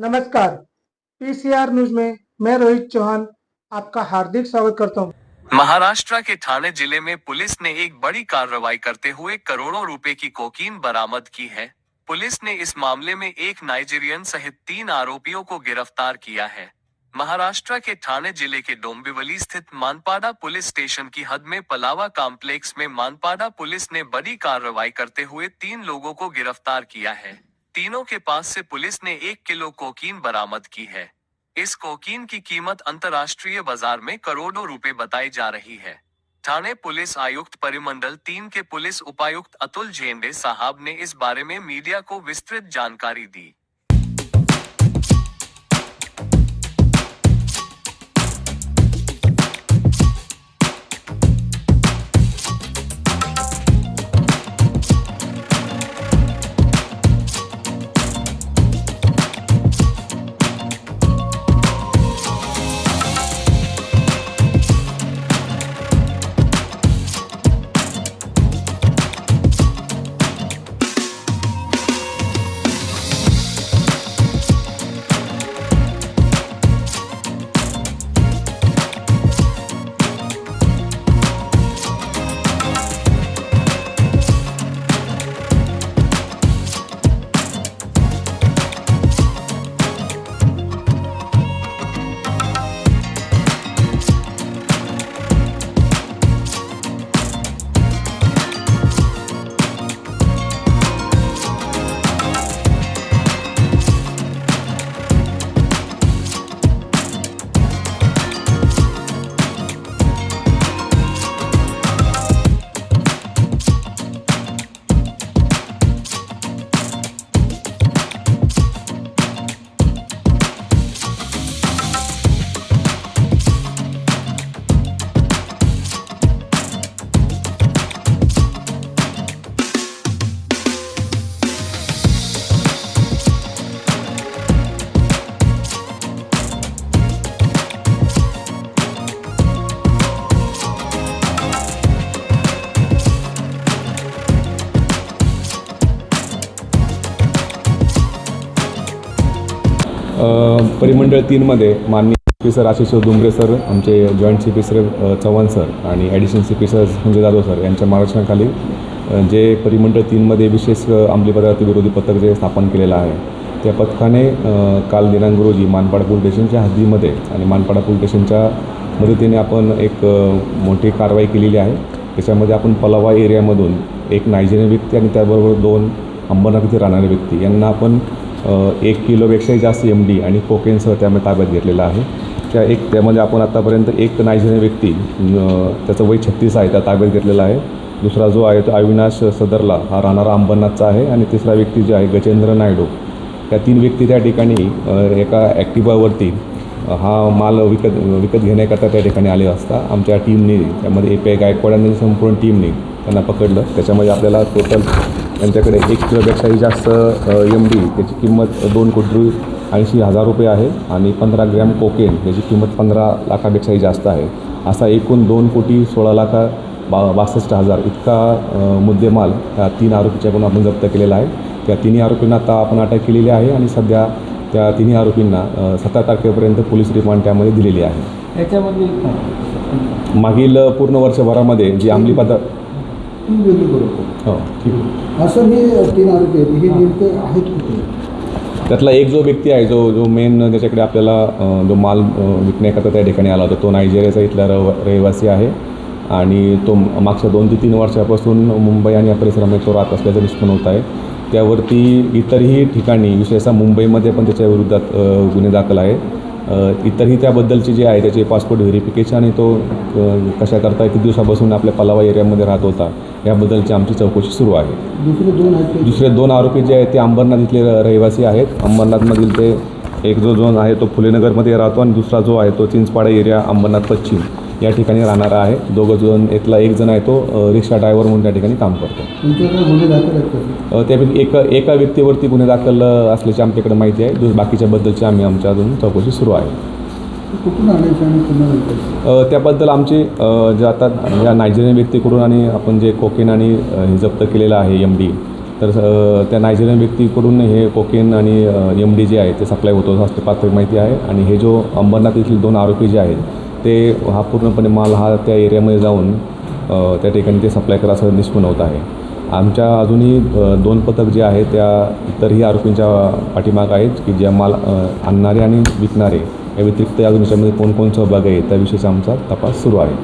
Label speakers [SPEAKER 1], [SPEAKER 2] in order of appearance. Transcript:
[SPEAKER 1] नमस्कार। PCR news में मैं रोहित चौहान आपका हार्दिक स्वागत करता हूं।
[SPEAKER 2] महाराष्ट्र के ठाणे जिले में पुलिस ने एक बड़ी कार्रवाई करते हुए करोड़ों रुपए की कोकीन बरामद की है। पुलिस ने इस मामले में एक नाइजीरियन सहित 3 आरोपियों को गिरफ्तार किया है। महाराष्ट्र के ठाणे जिले के डोंबिवली स्थित मानपाड़ा पुलिस स्टेशन की हद में पलावा कॉम्प्लेक्स में मानपाड़ा पुलिस ने बड़ी कार्रवाई करते हुए 3 लोगों को गिरफ्तार किया है। तीनों के पास से पुलिस ने 1 किलो कोकीन बरामद की है। इस कोकीन की कीमत अंतर्राष्ट्रीय बाजार में करोड़ों रुपए बताई जा रही है। ठाणे पुलिस आयुक्त परिमंडल 3 के पुलिस उपायुक्त अतुल झेंडे साहब ने इस बारे में मीडिया को विस्तृत जानकारी दी।
[SPEAKER 3] परिमंडळ 3मध्ये माननीय C P sir Ashish Dumbre sir, आमचे joint C P sir Chavan sir आणि additional C P sir Sanjay Jadhav sir यांच्या मार्गदर्शनाखाली जे परिमंडळ 3मध्ये विशेष अंमली पदार्थ विरोधी पथक जे स्थापन केलेलं आहे, त्या पथकाने काल दिनांक रोजी मानपाडा पोलीस स्टेशनच्या हद्दीमध्ये आणि मानपाडा पोलीस स्टेशनच्या मदतीने आपण एक मोठी कारवाई केलेली आहे। त्याच्यामध्ये आपण पलावा एरियामधून एक नायजेरियन व्यक्ती आणि त्याबरोबर 2 अंबरनाथ इथे राहणारे व्यक्ती यांना आपण 1 किलोपेक्षाही जास्त MD आणि कोकेनसह त्यामध्ये ताब्यात घेतलेला आहे। त्यामध्ये आपण आतापर्यंत एक नायजेरियन व्यक्ती त्याचं वय 36 आहे, त्या ताब्यात घेतलेला आहे। दुसरा जो आहे तो अविनाश सदरला, हा राहणारा अंबरनाथचा आहे। आणि तिसरा व्यक्ती जो आहे गजेंद्र नायडू, त्या 3 व्यक्ती त्या ठिकाणी एका ॲक्टिवावरती हा माल विकत घेण्याकरता त्या ठिकाणी आले असता आमच्या टीमने, त्यामध्ये API गायकवाड आणि संपूर्ण टीमने त्यांना पकडलं। त्याच्यामध्ये आपल्याला टोटल त्यांच्याकडे 1 किलोपेक्षाही जास्त MD, त्याची किंमत 2,80,00,000 रुपये आहे आणि 15 ग्रॅम कोकेन, त्याची किंमत 15 लाखापेक्षाही जास्त आहे। असा एकूण 2,16,62,000 इतका मुद्देमाल त्या 3 आरोपीच्याकडून आपण जप्त केलेला आहे। त्या 3 आरोपींना आता आपण अटक केलेली आहे आणि सध्या त्या 3 आरोपींना 17 तारखेपर्यंत पोलीस रिमांड त्यामध्ये दिलेली आहे।
[SPEAKER 4] याच्यामध्ये
[SPEAKER 3] मागील पूर्ण वर्षभरामध्ये जी अंमली पदार्थ हो ठीक आहे।
[SPEAKER 4] असं हे 3 आरोपी आहेत, हे नेमके आहेत कुठे?
[SPEAKER 3] त्यातला एक जो व्यक्ती आहे जो मेन त्याच्याकडे आपल्याला जो माल विकण्याकरता त्या ठिकाणी आला होता, तो नायजेरियाचा इथला रहिवासी आहे आणि तो मागच्या 2 ते 3 वर्षापासून मुंबई आणि या परिसरामध्ये तो राहत असल्याचं निष्पन्न होत आहे। त्यावरती इतरही ठिकाणी, विशेषतः मुंबईमध्ये पण त्याच्या विरोधात गुन्हे दाखल आहे। इतरही त्याबद्दलचे जे आहे त्याचे पासपोर्ट व्हेरिफिकेशन आणि तो कशाकरता किती दिवसापासून आपल्या पलावा एरियामध्ये राहत होता याबद्दलची आमची चौकशी सुरू आहे। दुसरे 2 आरोपी जे आहेत ते अंबरनाथ इथले रहिवासी आहेत। अंबरनाथमधील ते एक जो आहे तो फुलेनगरमध्ये राहतो आणि दुसरा जो आहे तो चिंचपाडा एरिया अंबरनाथ पश्चिम या ठिकाणी राहणारा आहे। दोघं जण, इथला एक जण आहे तो रिक्षा ड्रायव्हर म्हणून त्या ठिकाणी काम करतो। त्यापैकी एका व्यक्तीवरती गुन्हे दाखल असल्याची आमच्याकडे माहिती आहे। बाकीच्याबद्दलची आमच्या अजून चौकशी सुरू आहे। त्याबद्दल आमची जे आता या नायजेरियन व्यक्तीकडून आणि आपण जे कोकेन आणि हे जप्त केलेलं आहे MD, तर त्या नायजेरियन व्यक्तीकडून हे कोकेन आणि MD जे आहे ते सप्लाय होतो असं प्राथमिक माहिती आहे. आणि हे जो अंबरनाथ येथील 2 आरोपी जे आहेत ते हा पूर्णपणे माल हा त्या एरियामध्ये जाऊन त्या ठिकाणी ते सप्लाय करा असं निष्पन्न होत आहे. आमच्या अजूनही 2 पथक जे आहे त्या इतरही आरोपींच्या पाठीमाग आहेत की ज्या माल आणणारे आणि विकणारे या व्यतिरिक्त अजून याच्यामध्ये कोण सहभागी आहे त्याविषयीचा आमचा तपास सुरू आहे.